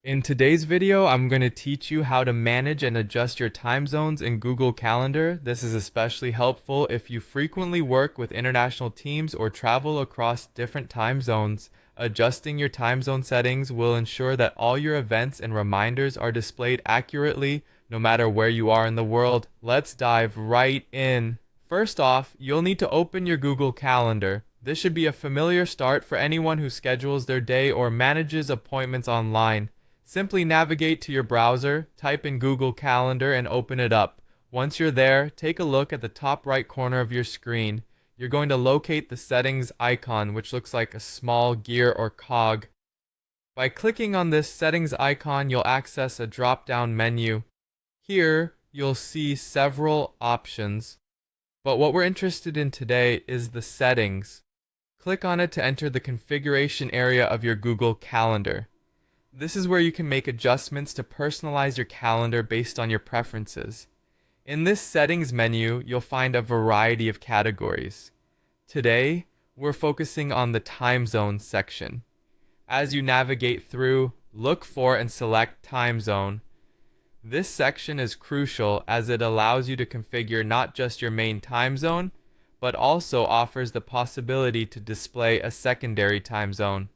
In today's video, I'm going to teach you how to manage and adjust your time zones in Google Calendar. This is especially helpful if you frequently work with international teams or travel across different time zones. Adjusting your time zone settings will ensure that all your events and reminders are displayed accurately no matter where you are in the world. Let's dive right in. First off, you'll need to open your Google Calendar. This should be a familiar start for anyone who schedules their day or manages appointments online. Simply navigate to your browser, type in Google Calendar, and open it up. Once you're there, take a look at the top right corner of your screen. You're going to locate the settings icon, which looks like a small gear or cog. By clicking on this settings icon, you'll access a drop-down menu. Here, you'll see several options, but what we're interested in today is the settings. Click on it to enter the configuration area of your Google Calendar. This is where you can make adjustments to personalize your calendar based on your preferences. In this settings menu, you'll find a variety of categories. Today, we're focusing on the time zone section. As you navigate through, look for and select time zone. This section is crucial as it allows you to configure not just your main time zone, but also offers the possibility to display a secondary time zone.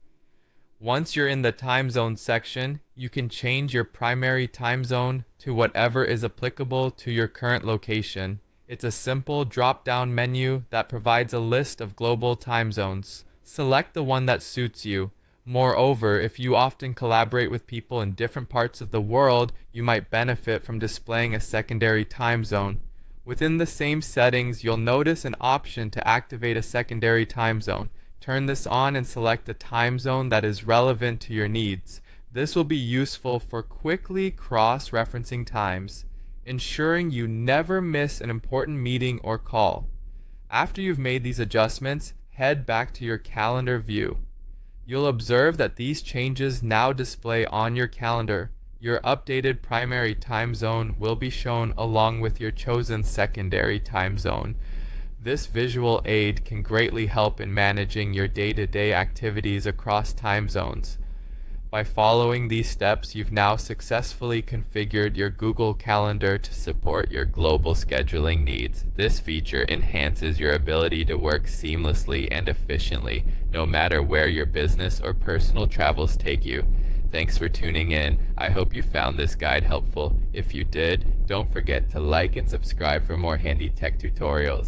Once you're in the time zone section, you can change your primary time zone to whatever is applicable to your current location. It's a simple drop-down menu that provides a list of global time zones. Select the one that suits you. Moreover, if you often collaborate with people in different parts of the world, you might benefit from displaying a secondary time zone. Within the same settings, you'll notice an option to activate a secondary time zone. Turn this on and select a time zone that is relevant to your needs. This will be useful for quickly cross-referencing times, ensuring you never miss an important meeting or call. After you've made these adjustments, head back to your calendar view. You'll observe that these changes now display on your calendar. Your updated primary time zone will be shown along with your chosen secondary time zone. This visual aid can greatly help in managing your day-to-day activities across time zones. By following these steps, you've now successfully configured your Google Calendar to support your global scheduling needs. This feature enhances your ability to work seamlessly and efficiently, no matter where your business or personal travels take you. Thanks for tuning in. I hope you found this guide helpful. If you did, don't forget to like and subscribe for more handy tech tutorials.